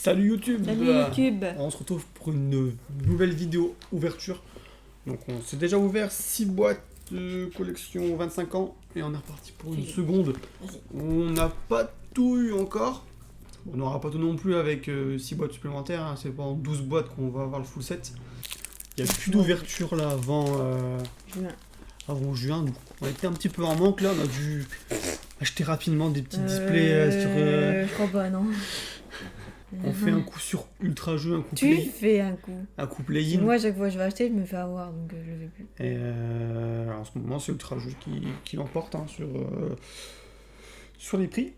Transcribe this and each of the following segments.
Salut YouTube. Salut YouTube. On se retrouve pour une nouvelle vidéo ouverture. Donc on s'est déjà ouvert 6 boîtes de collection 25 ans et on est reparti pour une seconde. Vas-y. On n'a pas tout eu encore. On n'aura pas tout non plus avec 6 boîtes supplémentaires. Hein. C'est pas en 12 boîtes qu'on va avoir le full set. Il n'y a plus d'ouverture là avant juin. Donc on était un petit peu en manque là. On a dû acheter rapidement des petits displays sur... Je crois pas, non. On fait un coup sur Ultra Jeu, un coup Tu fais un coup. Un coup play-in. Moi, chaque fois que je vais acheter, je me fais avoir, donc je le fais plus. Et en ce moment, c'est Ultra Jeu qui l'emporte hein, sur les prix.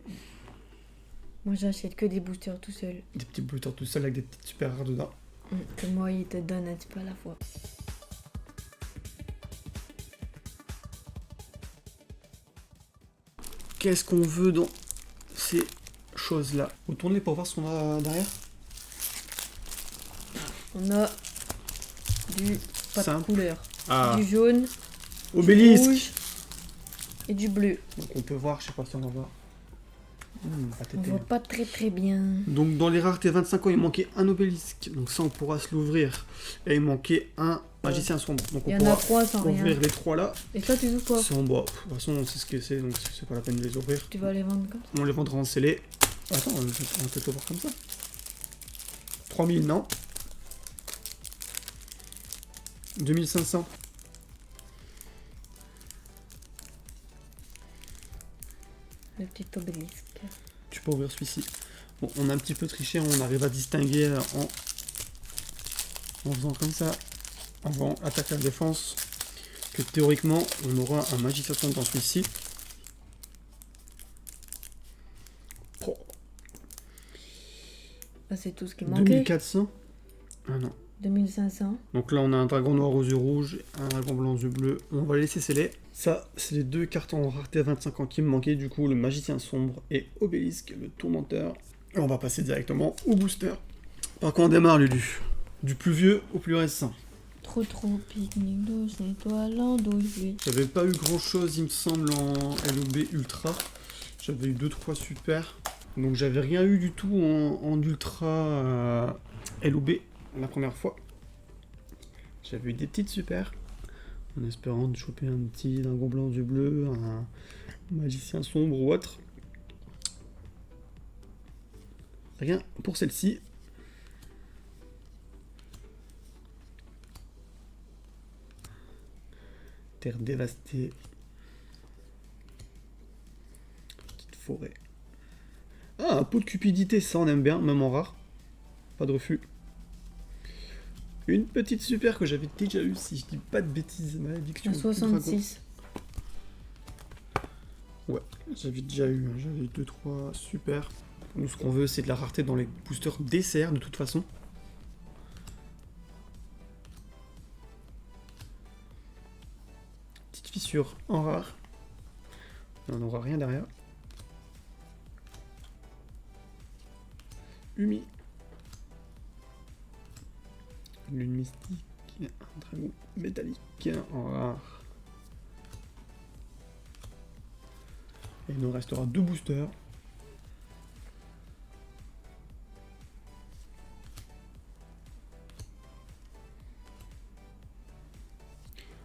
Moi, j'achète que des boosters tout seul. Des petits boosters tout seuls avec des petites super rares dedans. Que moi, ils te donnent un petit peu à la fois. Qu'est-ce qu'on veut dans ces choses-là? Vous tournez pour voir ce qu'on a derrière. On a du pas de Simple. couleur. Ah, Du jaune, Obélisque. du rouge et du bleu. Donc on peut voir, je sais pas si on va voir. Pas On tété. voit pas très bien. Donc dans les raretés 25 ans, il manquait un obélisque. Donc ça, on pourra se l'ouvrir. Et il manquait un magicien sombre. Donc Il on y en a pourra 3 sans ouvrir rien. les 3 là. Et toi, tu ouvres quoi? Sans bois. De toute façon, on sait ce que c'est, donc c'est pas la peine de les ouvrir. Tu vas les vendre comme ça? On les vendra en scellé. Attends, on va peut-être le voir comme ça. 3000, non. 2500. Le petit obélisque. Tu peux ouvrir celui-ci. Bon, on a un petit peu triché, on arrive à distinguer en faisant comme ça, en faisant attaque à la défense, que théoriquement, on aura un magicien sombre dans celui-ci. Oh, Ah, c'est tout ce qui manquait. 2400. Ah non. 2500. Donc là, on a un dragon noir aux yeux rouges, un dragon blanc aux yeux bleus. On va les laisser sceller. Ça, c'est les deux cartons en rareté à 25 ans qui me manquaient. Du coup, le magicien sombre et Obélisque, le tourmenteur. Et on va passer directement au booster. Par quoi on démarre, Lulu? Du plus vieux au plus récent. Trop pique-nique douce, étoile, andouille. J'avais pas eu grand chose, il me semble, en LOB Ultra. J'avais eu 2-3 super. Donc j'avais rien eu du tout en Ultra LOB la première fois. J'avais eu des petites super. En espérant de choper un petit dragon blanc aux yeux bleus, un magicien sombre ou autre. Rien pour celle-ci. Terre dévastée. Petite forêt. Ah, un pot de cupidité, ça on aime bien, même en rare. Pas de refus. Une petite super que j'avais déjà eu, si je dis pas de bêtises, malédiction. Un 66. Ouais, j'avais déjà eu, hein, j'avais eu 2-3 super. Nous, ce qu'on veut, c'est de la rareté dans les boosters dessert, de toute façon. Petite fissure en rare. On n'aura rien derrière. Umi. Lune mystique. Un dragon métallique en rare. Et il nous restera 2 boosters.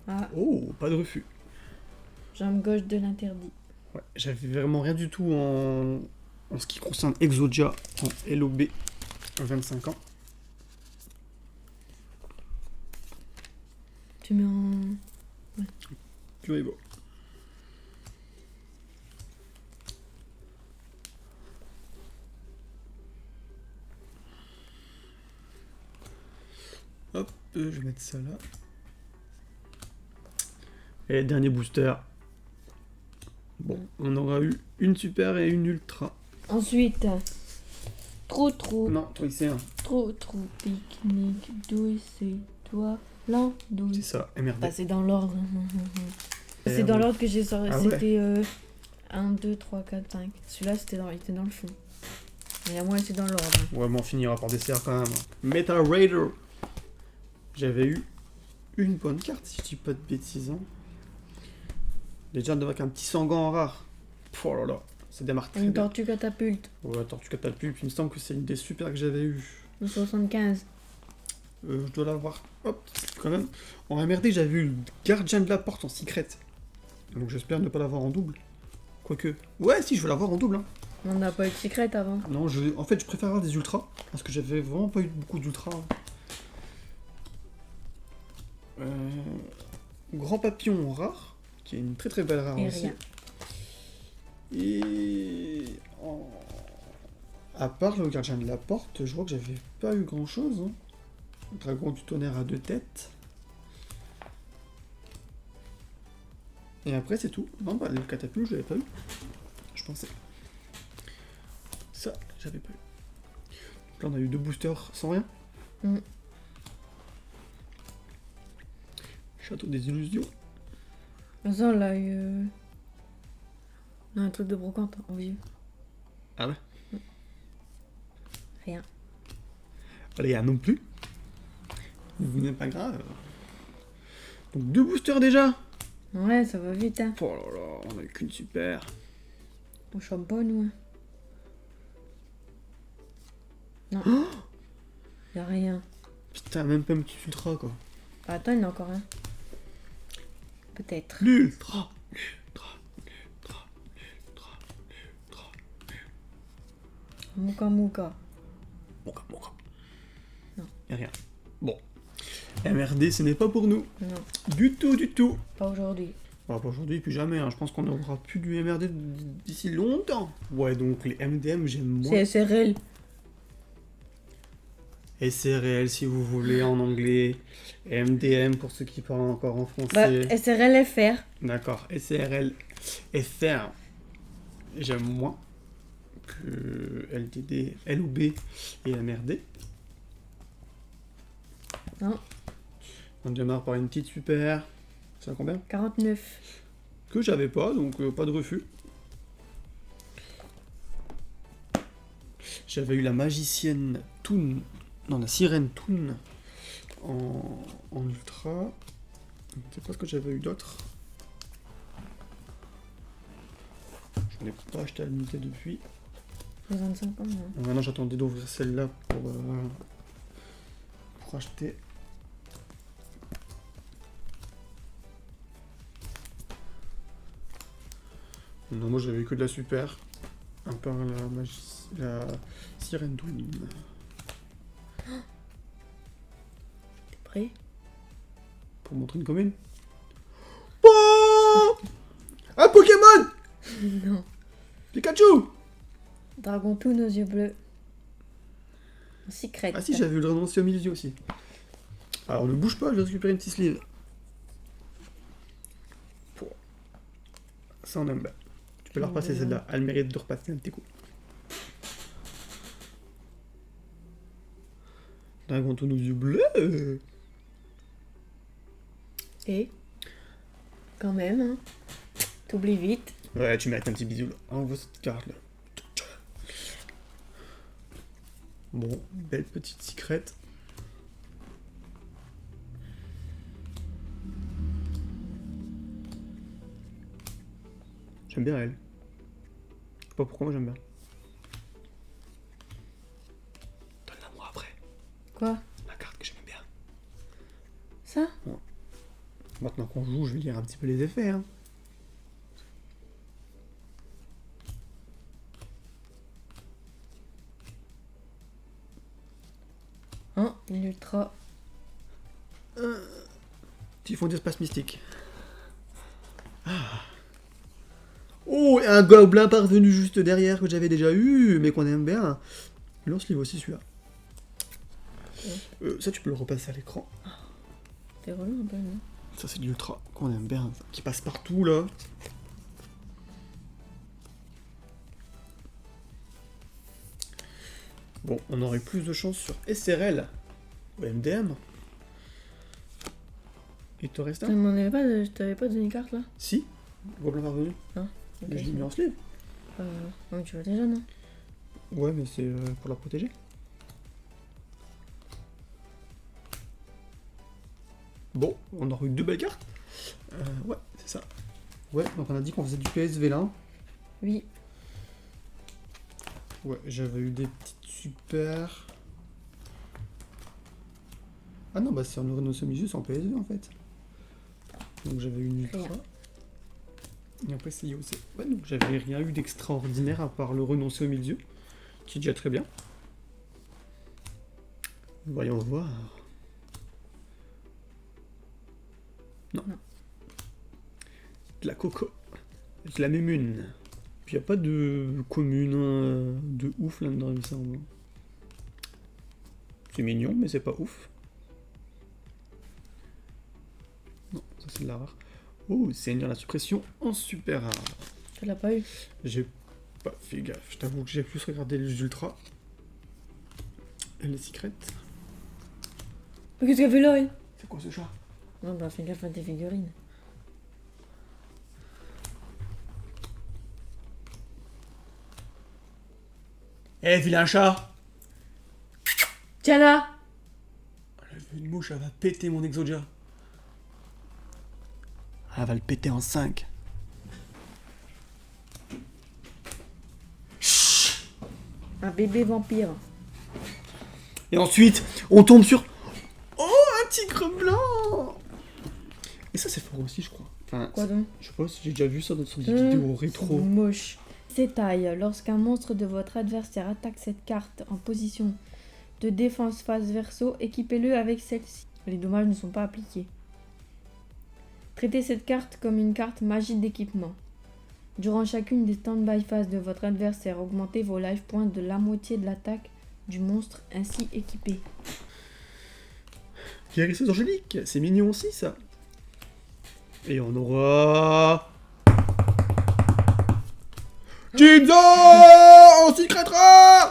Ah, Oh, pas de refus. jambe gauche de l'interdit. Ouais, j'avais vraiment rien du tout en ce qui concerne Exodia en LOB 25 ans. Tu mets en... Tu es beau. Hop, je vais mettre ça là. Et dernier booster. Bon, on aura eu une super et une ultra. Ensuite, trop Non, toi c'est un. trop pique-nique douce, étoile, l'andouille. C'est ça, MRD. Bah, c'est dans l'ordre. C'est dans l'ordre que j'ai sorti. Ah ouais. C'était 1, 2, 3, 4, 5. Celui-là, il était dans le fond. Mais à moi, c'est dans l'ordre. Ouais, mais on finira par dessert quand même. Metal Raider. J'avais eu une bonne carte, si je dis pas de bêtises. Hein. Déjà, avec un petit sanguin en rare. Oh là là. Ça démarre très Une bien. tortue catapulte. Ouais, Tortue Catapulte, il me semble que c'est une des super que j'avais eues. En 75. Je dois l'avoir. Hop, quand même. En MRD, j'avais eu le gardien de la porte en secret. Donc j'espère ne pas l'avoir en double. Quoique. Ouais, si, je veux l'avoir en double. Hein. On n'a pas eu de secret avant. Non, en fait, je préfère avoir des ultras. Parce que j'avais vraiment pas eu beaucoup d'ultras. Grand papillon rare. Qui est une très très belle rare Et aussi. rien. Et. À part le gardien de la porte, je vois que j'avais pas eu grand chose. Hein. Dragon du tonnerre à 2 têtes. Et après, c'est tout. Non, bah, le catapulte, je l'avais pas eu. Je pensais. Ça, j'avais pas eu. Donc là, on a eu 2 boosters sans rien. Mm. Château des illusions. Ça, on l'a eu. On a un truc de brocante en vieux. Ah ouais. Rien. Allez, non plus. Vous n'êtes pas grave. Donc 2 boosters déjà. Ouais, ça va vite, hein. Oh là là, on a eu qu'une super. On chante pas, nous. Hein. Non. Oh Y'a rien. putain, même pas un petit ultra quoi. Ah, attends, il y en a encore un. Peut-être. L'ultra. Mouka Mouka. Bon. Non. Y'a rien. Bon. MRD, ce n'est pas pour nous. Non, Du tout. pas aujourd'hui. Bah, pas aujourd'hui, plus jamais. Hein. Je pense qu'on n'aura plus du MRD d'ici longtemps. Ouais, donc les MDM, j'aime moins. C'est SRL. SRL si vous voulez en anglais. MDM pour ceux qui parlent encore en Bah, français. SRL FR. D'accord. SRL FR, j'aime moins que LTD, LOB et MRD. Non, On démarre par une petite super. C'est à combien? 49. Que j'avais pas, donc pas de refus. J'avais eu la magicienne Toon, non la sirène Toon en ultra. Je sais pas ce que j'avais eu d'autre. Je n'ai pas acheté à l'unité depuis. 65 ans, non. Maintenant j'attendais d'ouvrir celle-là pour acheter. Non, moi j'avais que de la super. Un peu la sirène Toon. T'es prêt? Pour montrer une commune. Oh un Pokémon Non. Pikachu. Dragon Toon aux yeux bleus. En secret. Ah si, j'avais eu le renoncé au milieu aussi. Alors ne bouge pas, je vais récupérer une petite sleeve. Ça on aime bien. Tu peux la repasser celle-là. Elle mérite de repasser un petit coup. Dragon Toon aux yeux bleus. Et quand même, hein. T'oublies vite. Ouais, tu mérites un petit bisou là. Envoie cette carte là. Bon, belle petite secret. J'aime bien elle. Je sais pas pourquoi moi j'aime bien. Donne-la moi après. Quoi? La carte que j'aime bien. Ça? Maintenant qu'on joue, je vais lire un petit peu les effets. Hein. Hein? Une ultra. Typhon d'espace mystique. Ah. Oh, et un gobelin parvenu juste derrière que j'avais déjà eu, mais qu'on aime bien. Lance-livre aussi celui-là. Ça, tu peux le repasser à l'écran. T'es relou un peu, non? Ça, c'est de l'ultra qu'on aime bien, ça, qui passe partout là. Bon, on aurait plus de chance sur SRL ou MDM. Il te reste un? Je t'avais pas donné une carte là? Si, gobelin parvenu. Ok, Mais je l'ai c'est mis bon. en sleeve. Non, tu vois déjà, non? Ouais, mais c'est pour la protéger. Bon, on aurait eu 2 belles cartes. Ouais, c'est ça. Ouais, donc on a dit qu'on faisait du PSV là. Oui. Ouais, j'avais eu des petites super. Ah non, bah c'est en Rhinoceros, c'est en PS2 en fait. Donc j'avais une Ultra. Rien. Et après c'est IOC. Ouais, donc j'avais rien eu d'extraordinaire à part le renoncer au milieu, qui est déjà très bien. Voyons voir. Non. Non. De la coco. De la mémune. Puis y a pas de commune de ouf là-dedans, il me semble. C'est mignon, mais c'est pas ouf. Non, ça c'est de la rare. Oh, Seigneur la suppression en super rare. Tu l'as pas eu. J'ai pas fait gaffe. Je t'avoue que j'ai plus regardé les ultras. Et les secrets. Mais qu'est-ce qu'elle fait là, elle? C'est quoi ce chat? Non, bah fais gaffe à tes figurines. Eh, vilain chat! Tiens là! Elle a vu une mouche, elle va péter mon Exodia. Elle va le péter en 5. Un bébé vampire. Et ensuite, on tombe sur... Oh, un tigre blanc! Et ça, c'est fort aussi, je crois. Enfin, Quoi donc? je sais pas si j'ai déjà vu ça dans des vidéos C'est rétro. moche. C'est taille. Lorsqu'un monstre de votre adversaire attaque cette carte en position de défense face verso, équipez-le avec celle-ci. Les dommages ne sont pas appliqués. Traitez cette carte comme une carte magie d'équipement. Durant chacune des stand-by phases de votre adversaire, augmentez vos life points de la moitié de l'attaque du monstre ainsi équipé. Guérisseuse angélique, c'est mignon aussi, ça. Et on aura... Jinzo! On s'y crêtera!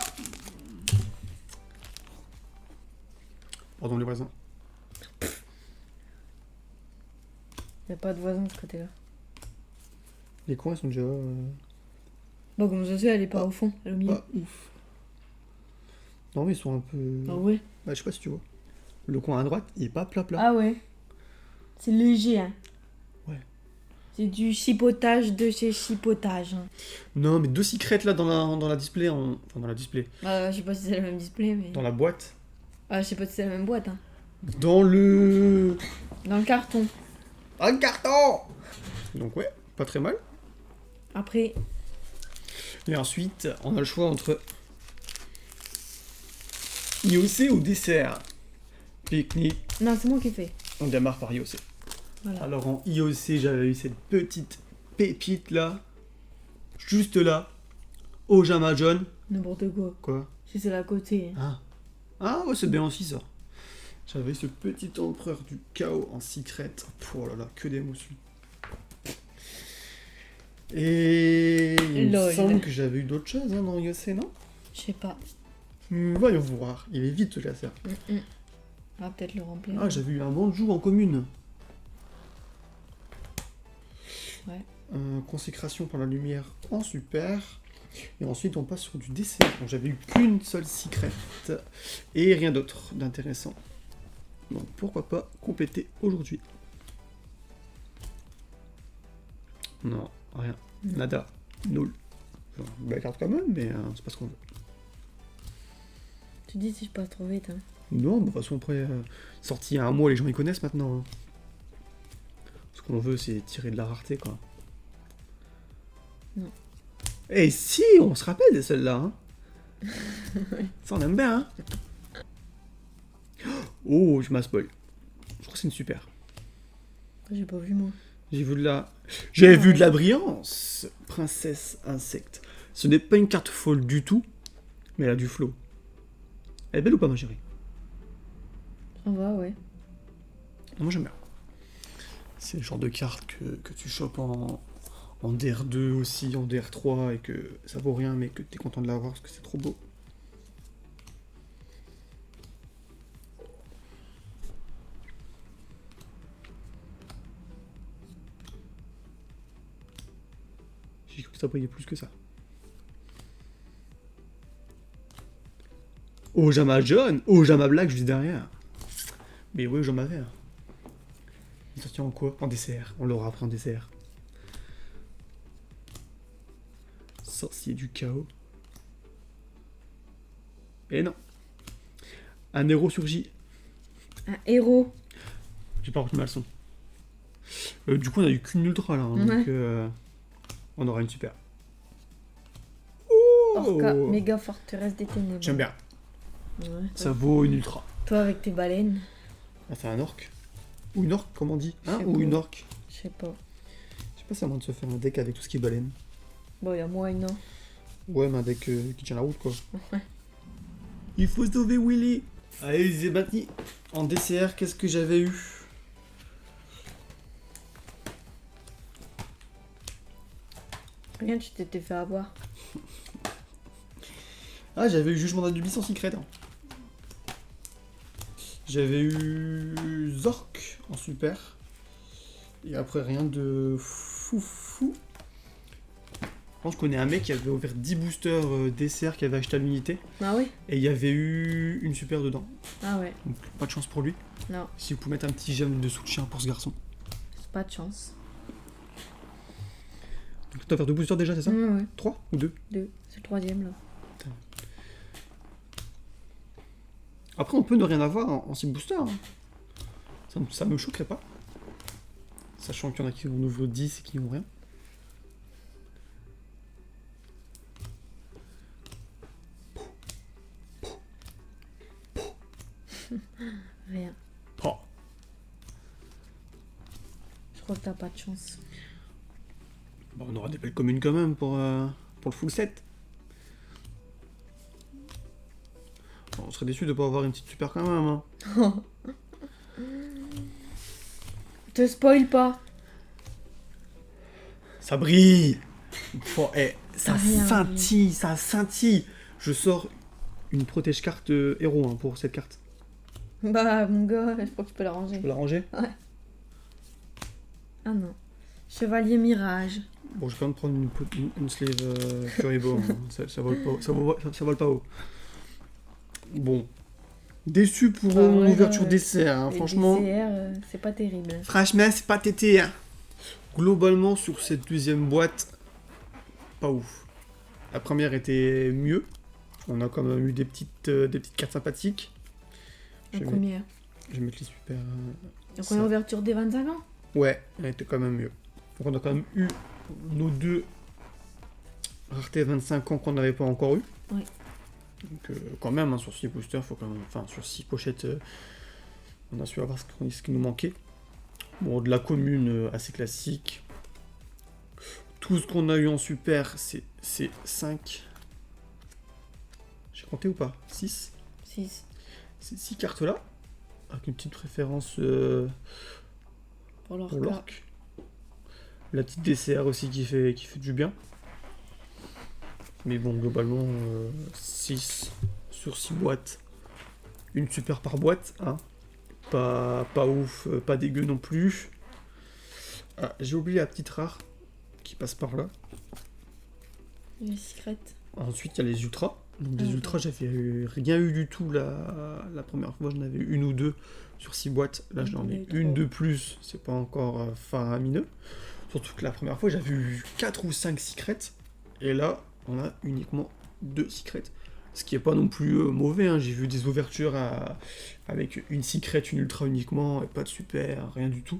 Pardon les voisins. Y a pas de voisin de ce côté-là. Les coins sont déjà... Bon, comme ça se fait, elle est pas au fond, elle est au milieu. pas ouf. Non mais ils sont un peu... Ah ouais? Bah, je sais pas si tu vois. Le coin à droite, il est pas plat. Ah ouais. C'est léger, hein. Ouais. C'est du chipotage de chez chipotage. Hein. Non mais deux secrets là dans la display. Enfin dans la display. Je sais pas si c'est le même display, mais... Dans la boîte. Je sais pas si c'est la même boîte, hein. Dans le... Dans le carton. Un carton! Donc ouais, pas très mal. Après, Et ensuite, on a le choix entre IOC ou dessert. Pique-nique. non, c'est moi qui ai fait. On démarre par IOC. Voilà. Alors en IOC, j'avais eu cette petite pépite là. Juste là. Au Jama John. N'importe quoi. Quoi? Si c'est la côté. Ah. Ah ouais, c'est bien aussi ça. J'avais ce petit empereur du chaos en secret. Oh là là, que d'émotions. Et il me Lol. semble que j'avais eu d'autres choses dans IOC, non? Je sais pas. Voyons voir. Il est vite ce classeur. On va peut-être le remplir. Ah, j'avais eu un bonjour en commune. Ouais. Consécration par la lumière en super. Et ensuite, on passe sur du dessert. Donc, j'avais eu qu'une seule secret. Et rien d'autre d'intéressant. Donc, pourquoi pas compléter aujourd'hui. Non, rien. Nada. Nul. Enfin, belle carte quand même, mais c'est pas ce qu'on veut. Tu dis si je passe trop vite. Hein. Non, de toute façon, après, sorti il y a un mois, les gens ils connaissent maintenant. Hein. Ce qu'on veut, c'est tirer de la rareté, quoi. Non. Et si, on se rappelle de celle-là, hein. Ça, on aime bien, hein. Oh, je m'aspoil. Je crois que c'est une super. J'ai pas vu moi. J'ai vu de la brillance. Princesse insecte. Ce n'est pas une carte folle du tout, mais elle a du flow. Elle est belle ou pas, ma chérie? Ça va, ouais. Moi j'aime bien. C'est le genre de carte que tu chopes en DR2 aussi, en DR3 et que ça vaut rien mais que t'es content de l'avoir parce que c'est trop beau. J'ai cru que ça brillait plus que ça. Oh Jama jaune, oh Jama black juste derrière. Mais oui, j'en avais un. Il est sorti en quoi? En dessert. On l'aura après en dessert. Sorcier du chaos. Et non. Un héros surgit. Un héros. J'ai pas retenu ma leçon. Du coup, on a eu qu'une ultra là. Hein, Ouais. donc, on aura une super. Orca, Oh, méga forteresse des ténèbres. j'aime bien. Ouais, Ça vaut une ultra. toi avec tes baleines. Ah, c'est un orc. Ou une orque, comme on dit. Hein, Je sais ou pas. une orque. Je sais pas. Je sais pas si c'est à moins de se faire un deck avec tout ce qui est baleine. Bon, il y a moi et non. Ouais, mais un deck qui tient la route quoi. Ouais. Il faut sauver Willy. Allez, Zébati. En DCR, qu'est-ce que j'avais eu? Rien, tu t'étais fait avoir. Ah, j'avais eu Jugement d'Anubis en secret. Hein. J'avais eu Zork en super. Et après, rien de fou. Je connais un mec qui avait ouvert 10 boosters DCR qui avait acheté à l'unité. Ah oui? Et il y avait eu une super dedans. Ah ouais. Donc, pas de chance pour lui. Non, Si vous pouvez mettre un petit j'aime de soutien pour ce garçon. c'est pas de chance. Donc, tu vas faire 2 boosters déjà, c'est ça? Ouais. 3 ou 2? 2. C'est le troisième là. Après, on peut ne rien avoir en 6 boosters. Hein. Ça me choquerait pas. Sachant qu'il y en a qui en ouvrent 10 et qui n'ont rien. Rien. Oh. Je crois que t'as pas de chance. Bon, on aura des belles communes quand même pour le full set. Bon, on serait déçu de pas avoir une petite super quand même. Hein. Te spoil pas. Ça brille. Oh, ça Rien scintille, ça scintille. Je sors une protège carte héros hein, pour cette carte. Bah, mon gars, je crois que tu peux la ranger. Je peux la ranger? Ah non. Chevalier Mirage. Bon, je vais quand même prendre une slave Kuribo. Hein. Ça vole pas haut. Bon. Déçu pour Ah ouais, mon ouverture ouais. DCR. Hein, Les franchement. DCR, c'est pas terrible. Franchement, c'est pas tété. Hein. Globalement, sur cette deuxième boîte, pas ouf. La première était mieux. On a quand même eu des petites cartes sympathiques. La Je vais première. mettre les super. La ça. première ouverture des 25 ans. Ouais, elle était quand même mieux. Donc on a quand même eu nos 2 raretés 25 ans qu'on n'avait pas encore eu. Ouais. Donc quand même, hein, sur 6 boosters, faut quand même. Enfin, sur 6 pochettes, on a su avoir ce qui nous manquait. Bon, de la commune assez classique. Tout ce qu'on a eu en super, c'est 5. J'ai compté ou pas? 6. 6. Ces 6 cartes là. Avec une petite préférence Pour leur pour cas. l'orc. La petite DCR aussi qui fait du bien. Mais bon, globalement, 6 sur 6 boîtes. Une super par boîte. Hein. Pas ouf, pas dégueu non plus. Ah, j'ai oublié la petite rare qui passe par là. Les secrets. Ensuite, il y a les ultras. Donc des Ah, ultras, j'avais rien eu du tout la première fois. J'en avais eu une ou deux sur 6 boîtes. Là, j'en J'en ai ai eu une trois. de plus. C'est pas encore faramineux. Surtout que la première fois, j'avais eu 4 ou 5 secrets. Et là, on a uniquement 2 secrets. Ce qui est pas non plus mauvais. Hein. J'ai vu des ouvertures avec une secret, une ultra uniquement, et pas de super, rien du tout.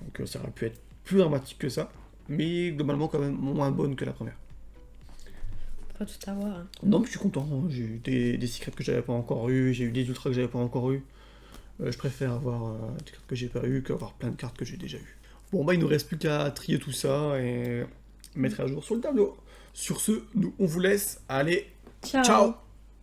Donc ça aurait pu être plus dramatique que ça. Mais globalement, quand même moins bonne que la première. Faut pas tout avoir. Hein. Non, mais je suis content. Hein. J'ai eu des secrets que j'avais pas encore eu. J'ai eu des ultras que j'avais pas encore eu. Je préfère avoir des cartes que j'ai pas eu qu'avoir plein de cartes que j'ai déjà eu. Bon, bah, il nous reste plus qu'à trier tout ça et mettre à jour sur le tableau. Sur ce, nous, on vous laisse. Allez, Ciao. ciao.